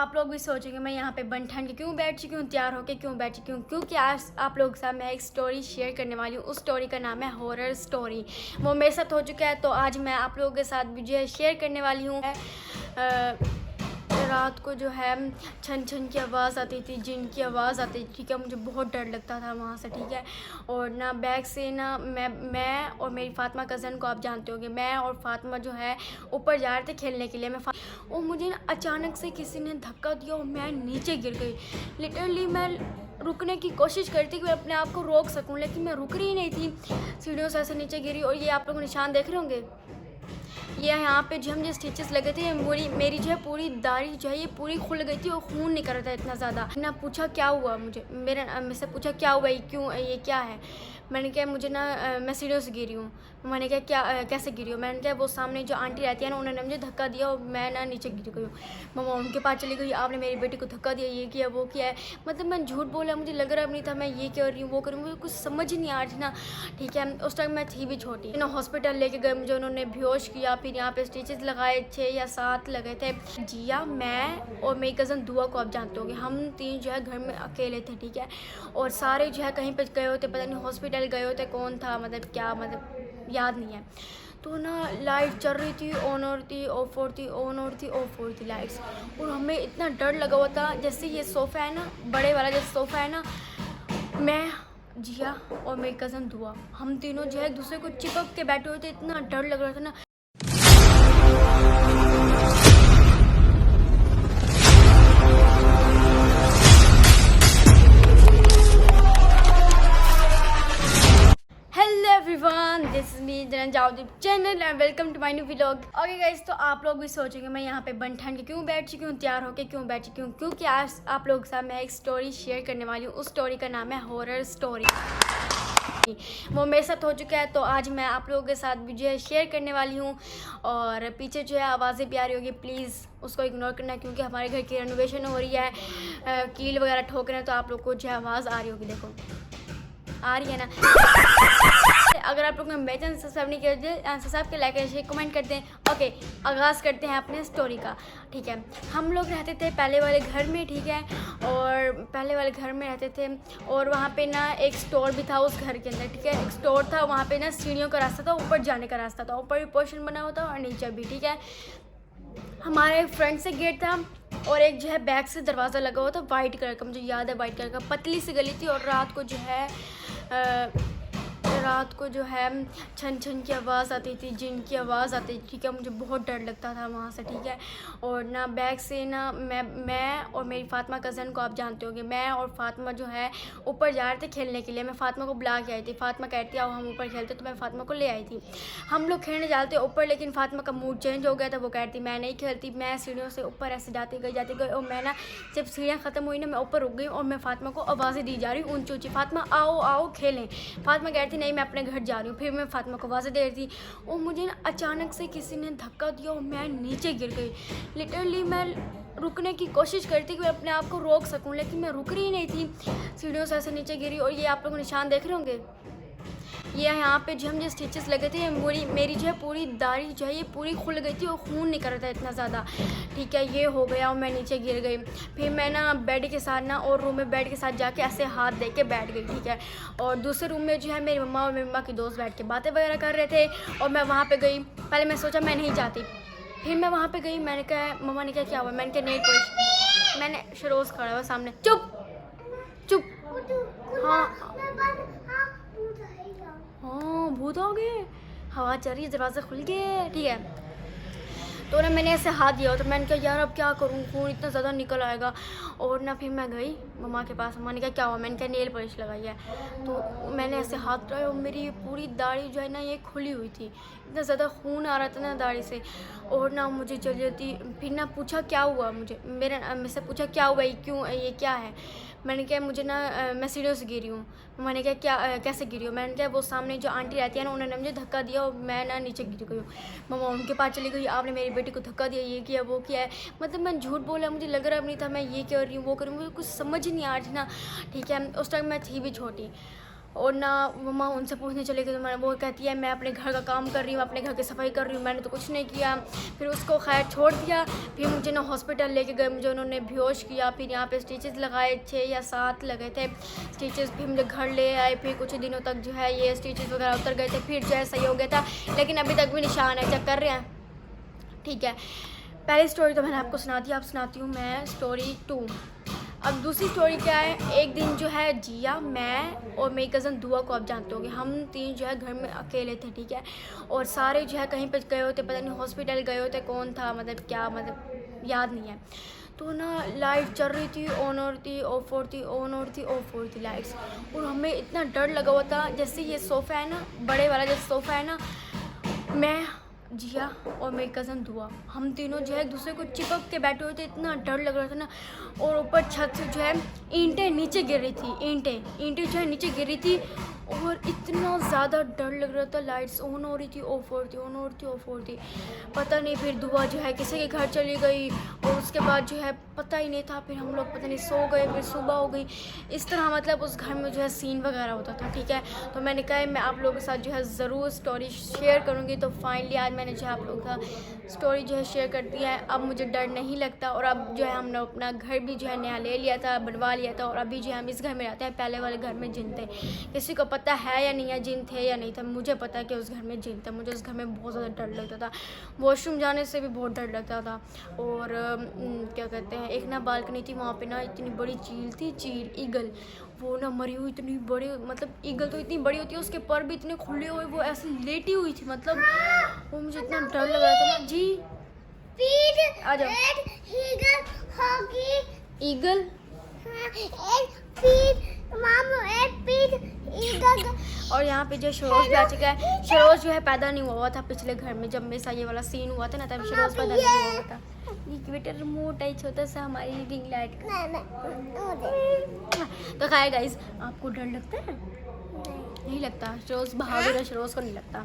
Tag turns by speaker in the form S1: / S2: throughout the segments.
S1: आप लोग भी सोचेंगे मैं यहाँ पे बन ठन के क्यों बैठ चुकी हूँ, तैयार होके क्यों बैठ चुकी हूँ, क्योंकि आज आप लोगों के साथ मैं एक स्टोरी शेयर करने वाली हूँ। उस स्टोरी का नाम है हॉरर स्टोरी। वो मेरे साथ हो चुका है, तो आज मैं आप लोगों के साथ जो है शेयर करने वाली हूँ। रात को जो है छन छन की आवाज़ आती थी, जिन की आवाज़ आती थी, ठीक है। मुझे बहुत डर लगता था वहाँ से, ठीक है। और ना बैग से ना मैं और मेरी फातिमा कज़न को आप जानते होंगे, मैं और फातिमा जो है ऊपर जा रहे थे खेलने के लिए। और मुझे ना अचानक से किसी ने धक्का दिया और मैं नीचे गिर गई। लिटरली मैं रुकने की कोशिश करती कि मैं अपने आप को रोक सकूं, लेकिन मैं रुक रही नहीं थी। सीढ़ियों से ऐसे नीचे गिरी। और ये आप लोग निशान देख रहे होंगे, ये यहाँ पे जो हम जो स्टिचेस लगे थे, मेरी जो है पूरी दाढ़ी जो है ये पूरी खुल गई थी और खून निकल रहा था इतना ज़्यादा। ना पूछा क्या हुआ, मेरे से पूछा क्या हुआ, ये क्यों, ये क्या है। मैंने कहा मुझे ना मैं सीढ़ियों से गिरी हूँ। मैंने कहा क्या कैसे गिरी हूँ। मैंने कहा वो सामने जो आंटी रहती है ना, उन्होंने मुझे धक्का दिया और मैं ना नीचे गिर गई हूँ। मम्मा उनके पास चली गई, आपने मेरी बेटी को धक्का दिया, ये किया वो किया है। मतलब मैं झूठ बोला, मुझे लग रहा नहीं था मैं ये कर रही हूँ वो कर रही हूँ, मुझे कुछ समझ ही नहीं आ रही थी ना, ठीक है। उस टाइम मैं थी भी छोटी ना। हॉस्पिटल लेके गए मुझे, उन्होंने बेहोश किया, फिर यहाँ पे स्टिचेस लगाए 6 या 7 लगे थे। जिया, मैं और मेरी कज़न दुआ को आप जानते होंगे, हम तीन जो है घर में अकेले थे, ठीक है। और सारे जो है कहीं पर गए होते, पता नहीं हॉस्पिटल गए होते, कौन था मतलब क्या, मतलब याद नहीं है। तो ना लाइट चल रही थी, ऑन हो रही थी, ऑफ हो रही थी, ऑन हो रही थी, ऑफ हो रही थी लाइट्स। और हमें इतना डर लगा हुआ था, जैसे ये सोफ़ा है ना, बड़े वाला जैसे सोफ़ा है ना, मैं, जिया और मेरी कज़न दुआ, हम तीनों जो है एक दूसरे को चिपक के बैठे हुए थे। इतना डर लग रहा था ना। Hello everyone, this is me जनन जाऊदीप channel and welcome to my new vlog. Okay guys, तो आप लोग भी सोचेंगे मैं यहाँ पे बन ठन के क्यों बैठ चुकी हूँ, तैयार होके क्यों बैठ चुकी हूँ, क्योंकि आज आप लोगों के साथ मैं एक स्टोरी शेयर करने वाली हूँ। उस स्टोरी का नाम है हॉरर स्टोरी। वो मेरे साथ हो चुका है, तो आज मैं आप लोगों के साथ भी जो है शेयर करने वाली हूँ। और पीछे जो है आवाज़ें भी आ रही होगी, प्लीज़ उसको इग्नोर करना, क्योंकि हमारे घर की रेनोवेशन हो रही है, कील वगैरह ठोक रहे हैं, तो आप लोग को जो है आवाज़ आ रही होगी। देखो आ रही है ना। अगर आप लोग ने मेरे चैनल सब्सक्राइब नहीं किया, सब्सक्राइब के लाइक शेयर कमेंट करते हैं। ओके, आगाज़ करते हैं अपने स्टोरी का, ठीक है। हम लोग रहते थे पहले वाले घर में, ठीक है। और पहले वाले घर में रहते थे, और वहाँ पे ना एक स्टोर भी था उस घर के अंदर, ठीक है। एक स्टोर था, वहाँ पे ना सीढ़ियों का रास्ता था, ऊपर जाने का रास्ता था, ऊपर भी पोर्शन बना हुआ था और नीचे भी, ठीक है। हमारे फ्रंट से गेट था और एक जो है बैक से दरवाज़ा लगा हुआ था, वाइट कलर का, मुझे याद है वाइट कलर का, पतली सी गली थी। और रात को जो है छन छन की आवाज़ आती थी, जिन की आवाज़ आती थी, ठीक है। मुझे बहुत डर लगता था वहाँ से, ठीक है। और ना बैग से ना मैं और मेरी फातिमा कज़न को आप जानते होंगे, मैं और फातिमा जो है ऊपर जा रहे थे खेलने के लिए। मैं फातिमा को बुला के आई थी, फातिमा कहती आओ हम ऊपर खेलते, तो मैं फातिमा को ले आई थी। हम लोग खेलने जाते ऊपर, लेकिन फातिमा का मूड चेंज हो गया था। वो कहती मैं नहीं खेलती, मैं सीढ़ियों से ऊपर ऐसे जाती गई। और मैं ना जब सीढ़ियाँ ख़त्म हुई ना, मैं ऊपर रुक गई और मैं फातिमा को आवाज़ें दी जा रही हूँ ऊँची ऊँची, फातिमा आओ आओ खेलें। फातिमा कहती नहीं मैं अपने घर जा रही हूँ। फिर मैं फातिमा को आवाज़ें दे रही थी और मुझे ना अचानक से किसी ने धक्का दिया और मैं नीचे गिर गई। लिटरली मैं रुकने की कोशिश करती कि मैं अपने आप को रोक सकूं, लेकिन मैं रुक रही नहीं थी। सीढ़ियों से ऐसे नीचे गिरी। और ये आप लोग निशान देख रहे होंगे, ये यहाँ पे जो हम जो स्टिचेस लगे थे, मेरी जो है पूरी दाढ़ी जो है ये पूरी खुल गई थी और खून निकल रहा था इतना ज़्यादा, ठीक है। ये हो गया और मैं नीचे गिर गई। फिर मैं ना बेड के साथ ना और रूम में बेड के साथ जाके ऐसे हाथ दे के बैठ गई, ठीक है। और दूसरे रूम में जो है मेरी मम्मा और मेरी मम्मा की दोस्त बैठ के बातें वगैरह कर रहे थे। और मैं वहाँ पर गई, पहले मैं सोचा मैं नहीं जाती, फिर मैं वहाँ पर गई। मैंने कहा मम्मा ने कहा क्या हुआ, मैंने कहा नेल पॉलिश। मैंने शरोज़ खड़ा हुआ सामने, चुप चुप। हाँ हाँ, भूत हो गए, हवा चल रही है, दरवाज़ा खुल गया, ठीक है। तो ना मैंने ऐसे हाथ दिया, तो मैंने कहा यार अब क्या करूँ, खून इतना ज़्यादा निकल आएगा। और ना फिर मैं गई मम्मा के पास, मम्मा ने कहा क्या हुआ, मैंने कहा नेल पॉलिश लगाई है। तो मैंने ऐसे हाथ लगाया और मेरी पूरी दाढ़ी जो है ना ये खुली हुई थी, इतना ज़्यादा खून आ रहा था ना दाढ़ी से। और ना मुझे जल्दी जल्दी फिर ना पूछा क्या हुआ, मेरे से पूछा क्या हुआ, ये क्यों, ये क्या है। मैंने कहा मुझे ना मैं सीढ़ियों से गिरी हूँ। मैंने कहा क्या कैसे गिरी हो। मैंने कहा वो सामने जो आंटी रहती है ना, उन्होंने मुझे धक्का दिया और मैं ना नीचे गिर गई हूँ। मम्मा उनके पास चली गई, आपने मेरी बेटी को धक्का दिया, ये किया वो किया है। मतलब मैं झूठ बोला, मुझे लग रहा नहीं था मैं ये कर रही हूँ वो कर रही हूँ, मुझे कुछ समझ ही नहीं आ रही थी ना, ठीक है। उस टाइम मैं थी भी छोटी और ना मम्मा उनसे पूछने चले गए तो मैंने, वो कहती है मैं अपने घर का काम कर रही हूँ, अपने घर की सफाई कर रही हूँ, मैंने तो कुछ नहीं किया। फिर उसको खैर छोड़ दिया। फिर मुझे ना हॉस्पिटल लेके गए, मुझे उन्होंने बेहोश किया। फिर यहाँ पे स्टिचेस लगाए, 6 या 7 लगे थे स्टिचेस। फिर मुझे घर ले आए। फिर कुछ दिनों तक जो है ये स्टिचेस वगैरह उतर गए थे। फिर जो है सही हो गया था, लेकिन अभी तक भी निशान है, चेक कर रहे हैं। ठीक है, पहली स्टोरी तो मैंने आपको सुना दी, अब सुनाती हूँ मैं स्टोरी 2। अब दूसरी स्टोरी क्या है, एक दिन जो है जिया, मैं और मेरी कज़न दुआ को आप जानते होंगे, हम 3 जो है घर में अकेले थे। ठीक है, और सारे जो है कहीं पे गए होते, पता नहीं हॉस्पिटल गए होते, कौन था मतलब क्या, मतलब याद नहीं है। तो ना लाइट चल रही थी, ऑन हो रही थी, ऑफ हो रही थी, ऑन हो रही थी, ऑफ हो रही थी लाइट्स। और हमें इतना डर लगा हुआ था, जैसे ये सोफ़ा है ना, बड़े वाला जैसे सोफ़ा है ना, मैं, जिया और मेरी कज़न दुआ, हम तीनों जो है एक दूसरे को चिपक के बैठे हुए थे, इतना डर लग रहा था ना। और ऊपर छत से जो है ईंटें नीचे गिर रही थी, ईंटें जो है नीचे गिर रही थी, और इतना ज़्यादा डर लग रहा था। लाइट्स ऑन हो रही थी, ऑफ हो रही थी, ऑन हो रही थी, ऑफ हो रही थी, पता नहीं। फिर दुआ जो है किसी के घर चली गई, और उसके बाद जो है पता ही नहीं था। फिर हम लोग पता नहीं सो गए, फिर सुबह हो गई। इस तरह मतलब उस घर में जो है सीन वगैरह होता था। ठीक है, तो मैंने कहा मैं आप लोगों के साथ जो है ज़रूर स्टोरी शेयर करूँगी। तो फाइनली आज मैंने जो है आप लोगों का स्टोरी जो है शेयर कर दिया है। अब मुझे डर नहीं लगता, और अब जो है हमने अपना घर भी जो है नया ले लिया था, बनवा लिया था, और अभी जो है हम इस घर में रहते हैं। पहले वाले घर में जिन थे, किसी को पता है या नहीं है जिन थे या नहीं था, मुझे पता है कि उस घर में जिन था। मुझे उस घर में बहुत ज़्यादा डर लगता था, वॉशरूम जाने से भी बहुत डर लगता था। और क्या कहते हैं, एक ना बालकनी थी, वहाँ पे ना इतनी बड़ी चील थी, चील ईगल, वो ना मरी हुई, इतनी बड़ी, मतलब ईगल तो इतनी बड़ी होती है, उसके पर भी इतने खुले हुए, वो ऐसे लेटी हुई थी, मतलब वो मुझे इतना डर लग रहा था ना जी। आ जाओ। ईगल और यहाँ पे जो शरोज भी आ चुका है। शरोज जो है पैदा नहीं हुआ था पिछले घर में, जब मेरे साथ ये वाला सीन हुआ था ना, तब शरोज पैदा नहीं हुआ था। ये बेटा रिमोट है छोटा सा हमारी रिंग लाइट का। तो खैर गाइस, आपको डर लगता है? नहीं लगता? शरोज बहादुर है, शरोज को नहीं लगता।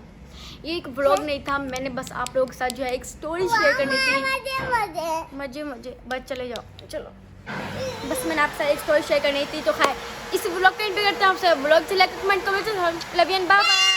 S1: ये एक व्लॉग नहीं था, मैंने बस आप लोगों के साथ जो है एक स्टोरी शेयर करनी थी। मजे बस चले जाओ, चलो, बस मैंने आपसे एक स्टोरी शेयर करनी थी। तो खैर इस व्लॉग का एंड करते हैं आपसे। व्लॉग से like comment comment, love you and bye bye.